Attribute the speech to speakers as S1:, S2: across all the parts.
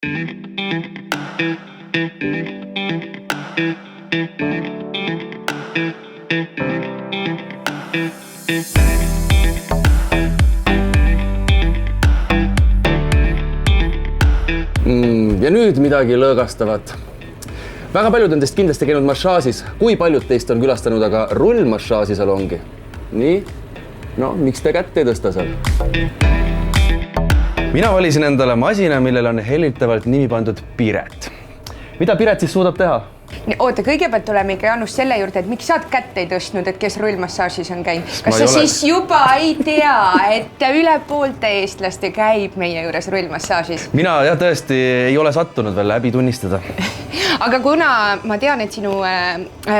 S1: Ja nüüd midagi lõõgastavat. Väga paljud on teist kindlasti käinud massaažis. Kui paljud teist on külastanud aga rullmassaažisalongi? Nii? No, miks te kätt ei tõsta seal? Mina valisin endale masina, millel on hellitavalt nimi pandud Piret. Mida Piret siis suudab teha?
S2: Oota, kõigepealt tuleme ikka Janus selle juurde, et miks saad kätt ei tõstnud, et kes rullmassaažis on käinud. Kas sa siis juba ei tea, et üle poolte eestlaste käib meie juures rullmassaažis?
S1: Mina tõesti ei ole sattunud veel läbi tunnistada.
S2: Aga kuna ma tean, et sinu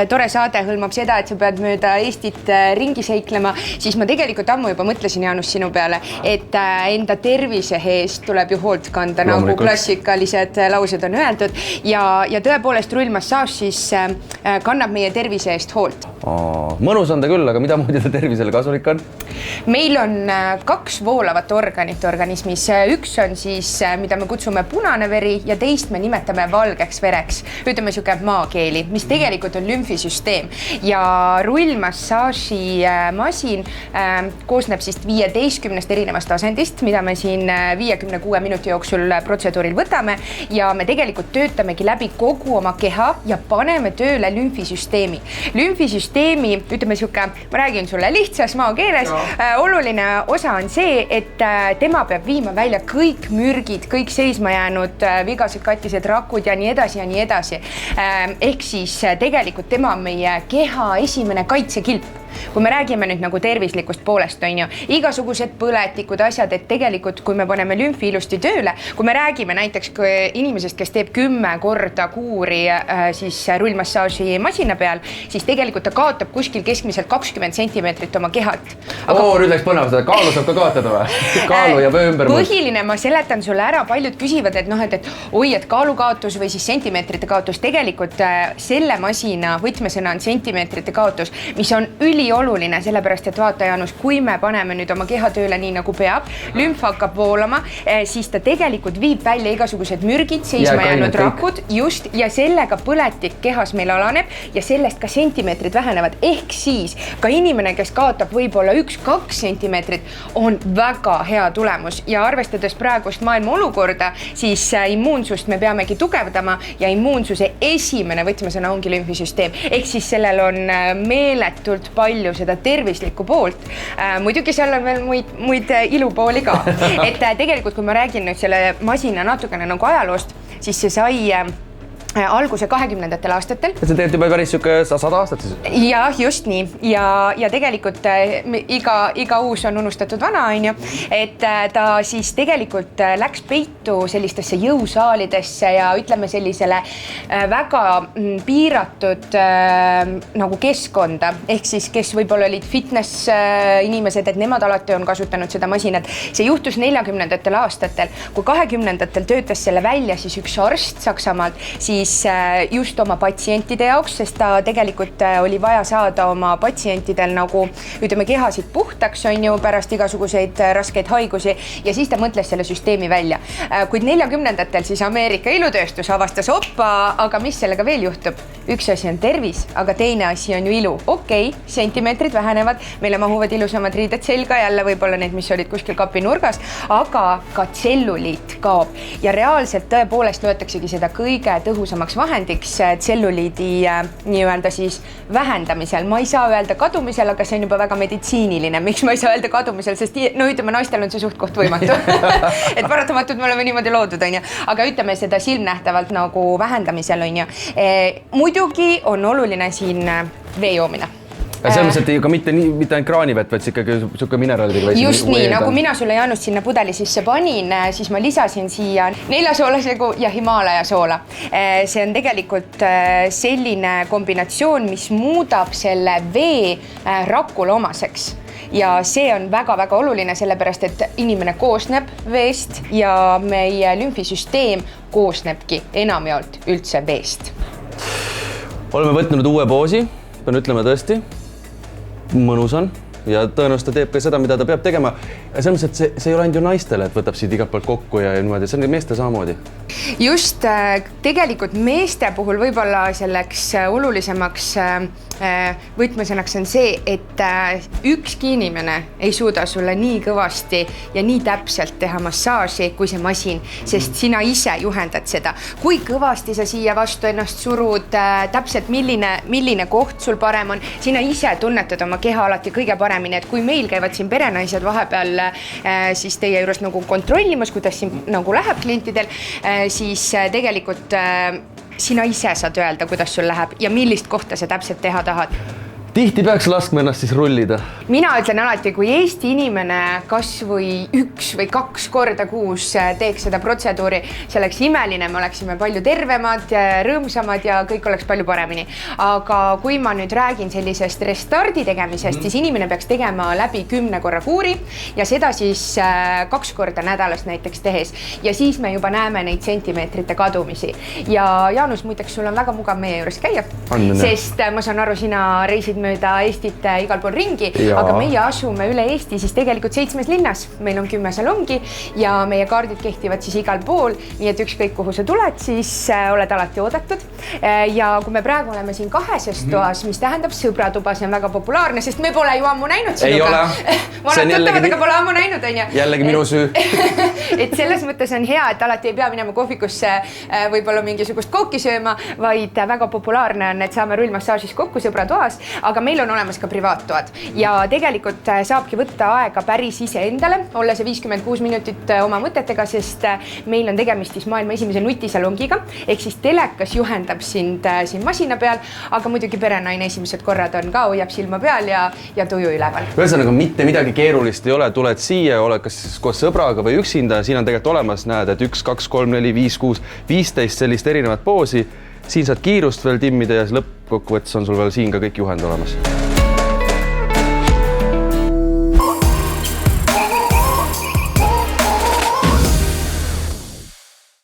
S2: tore saade hõlmab seda, et sa pead mööda Eestit ringi seiklema, siis ma tegelikult ammu juba mõtlesin, Janus, sinu peale, et enda tervise eest tuleb ju hoolt kanda, nagu klassikalised laused on öeldud. Ja tõepoolest rullmassaaž siis kannab meie tervise eest hoolt.
S1: Mõnus on ta küll, aga mida moodi ta tervisele kasulik on?
S2: Meil on 2 voolavat organit organismis. Üks on siis, mida me kutsume punane veri ja teist me nimetame valgeks vereks. Ütleme siuke maakeeli, mis tegelikult on lümfisüsteem. Ja rullmassaaži masin koosneb siis 15 erinevast asendist, mida me siin 56 minuti jooksul protseduuril võtame. Ja me tegelikult töötamegi läbi kogu oma keha ja paneme tööle lümfisüsteemi. Lümfisüsteemi, ütleme siuke, ma räägin sulle lihtsas maakeeles, oluline osa on see, et tema peab viima välja kõik mürgid, kõik seisma jäänud vigased, katised, rakud ja nii edasi ja nii edasi. Ehk siis tegelikult tema on meie keha esimene kaitsekilp. Kui me räägime nüüd nagu tervislikust poolest, on ju, igasugused põletikud asjad, et tegelikult kui me paneme lümfi ilusti tööle, kui me räägime näiteks inimesest, kes teeb 10 korda kuuri siis rullmassaaži masina peal, siis tegelikult ta kaotab kuskil keskmiselt 20 sentimeetrit oma kehalt.
S1: Nüüd läks põnev seda, kaalu saab ka kaotada või? Kaalu jääb ümber.
S2: Põhiline, ma seletan sulle ära, paljud küsivad, et oi, et kaalukaotus või siis sentimeetrite kaotus. Tegelikult selle masina võtmesõna on sentimeetrite kaotus, mis on oluline, sellepärast, et vaata, Janus, kui me paneme nüüd oma keha tööle nii nagu peab, lümf hakkab voolama, siis ta tegelikult viib välja igasugused mürgid, seisma jäänud rakud, just, ja sellega põletik kehas meil alaneb ja sellest ka sentimeetrid vähenevad. Ehk siis ka inimene, kes kaotab võib-olla 1-2 sentimeetrit, on väga hea tulemus ja arvestades praegust maailma olukorda, siis immuunsust me peamegi tugevdama ja immuunsuse esimene võtmesõna ongi lümfisüsteem. Ehk siis sellel on meeletult palju seda tervislikku poolt. Muidugi seal on veel muid ilupooli ka. Et tegelikult, kui ma räägin nüüd selle masina natukene nagu ajaloost, siis see sai alguse 20. aastatel.
S1: See teeb juba päris 100 aastat siis?
S2: Ja, just nii. Ja tegelikult iga uus on unustatud vana, on ju. Et ta siis tegelikult läks peitu sellistesse jõusaalidesse ja ütleme sellisele väga piiratud nagu keskkonda. Ehk siis, kes võib-olla olid fitness inimesed, et nemad alati on kasutanud seda masinat. See juhtus 40. aastatel. Kui 20. töötas selle välja, siis üks arst Saksamaalt, siis just oma patsientide jaoks, sest ta tegelikult oli vaja saada oma patsientidel nagu, ütleme, kehasid puhtaks, on ju, pärast igasuguseid raskeid haigusi ja siis ta mõtles selle süsteemi välja. Kuid 40. siis Ameerika ilutööstus avastas aga mis sellega veel juhtub? Üks asi on tervis, aga teine asi on ju ilu. Okei, sentimeetrid vähenevad, meile mahuvad ilusamad riided selga, jälle võib-olla need, mis olid kuskil kapi nurgas, aga ka tselluliit kaob ja reaalselt tõepoolest võetaksegi seda kõige tõhusamaks vahendiks tselluliidi nii-öelda siis vähendamisel. Ma ei saa öelda kadumisel, aga see on juba väga meditsiiniline. Miks ma ei saa öelda kadumisel, sest no ütleme, naistel on see suht koht võimatu. Et paratamatult me oleme niimoodi loodud, on ju. Aga ütleme seda silmnähtavalt nagu vähendamisel, on ju. Muidugi on oluline siin vee joomine.
S1: Selles mõttes, et ka mitte ainult kraanivett, vaid ikkagi suke mineraalidega.
S2: Just nii, nagu mina sulle, Janus, sinna pudeli sisse panin, siis ma lisasin siia 4 soolasegu ja Himaalaja soola. See on tegelikult selline kombinatsioon, mis muudab selle vee rakule omaseks. Ja see on väga-väga oluline, sellepärast, et inimene koosneb veest ja meie lümfisüsteem koosnebki enamjaolt üldse veest.
S1: Oleme võtnud uue poosi, pean ütlema tõesti. Mõnus on. ja tõenäoliselt ta teeb ka seda, mida ta peab tegema. Selles mõttes, et see ei ole ainult ju naistele, et võtab siit igalt poolt kokku ja niimoodi, see on meeste samamoodi.
S2: Just tegelikult meeste puhul võib-olla selleks olulisemaks võtmesõnaks on see, et ükski inimene ei suuda sulle nii kõvasti ja nii täpselt teha massaaži kui see masin, sest sina ise juhendad seda. Kui kõvasti sa siia vastu ennast surud, täpselt milline koht sul parem on, sina ise tunnetad oma keha alati kõige paremini, et kui meil käivad siin perenaised vahepeal siis teie juures nagu kontrollimas, kuidas siin nagu läheb klientidel, siis tegelikult sina ise saad öelda, kuidas sul läheb ja millist kohta sa täpselt teha tahad.
S1: Tihti peaks laskma ennast siis rullida.
S2: Mina ütlen alati, kui Eesti inimene kas või 1 või 2 korda kuus teeks seda protseduuri, see oleks imeline, me oleksime palju tervemad, rõõmsamad ja kõik oleks palju paremini. Aga kui ma nüüd räägin sellisest restardi tegemisest, siis inimene peaks tegema läbi 10 korra kuuri ja seda siis 2 korda nädalas näiteks tehes. Ja siis me juba näeme neid sentimeetrite kadumisi. Ja Jaanus, muideks, sul on väga mugav meie juures käia, sest ma saan aru, sina reisid mööda Eestit igal pool ringi, aga meie asume üle Eesti siis tegelikult 7 linnas. Meil on 10 salongi ja meie kaardid kehtivad siis igal pool, nii et ükskõik kuhu sa tuled, siis oled alati oodatud. Ja kui me praegu oleme siin 2 toas, mis tähendab sõbratuba, see on väga populaarne, sest me pole ju ammu näinud sinuga.
S1: Ei ole.
S2: Vanad tuttavad, aga pole ammu näinud, on ju.
S1: Jällegi minu süü.
S2: Et selles mõttes on hea, et alati ei pea minema kohvikusse võib-olla mingisugust kooki sööma, vaid väga populaarne on, et saame rullmassaažis kokku sõbratoas, aga meil on olemas ka privaattoad ja tegelikult saabki võtta aega päris ise endale, olla see 56 minutit oma mõtetega, sest meil on tegemist siis maailma esimese nutisalongiga, ehk siis telekas juhendab sind siin masina peal, aga muidugi perenaine esimesed korrad on ka, hoiab silma peal ja tuju üleval.
S1: Ühesõnaga, mitte midagi keerulist ei ole, tuled siia, oled kas koos sõbraga või üksinda, siin on tegelikult olemas, näed, et 1, 2, 3, 4, 5, 6, 15 sellist erinevat poosi. Siin saad kiirust veel timmida ja lõppkokkuvõttes on sul veel siin ka kõik juhend olemas.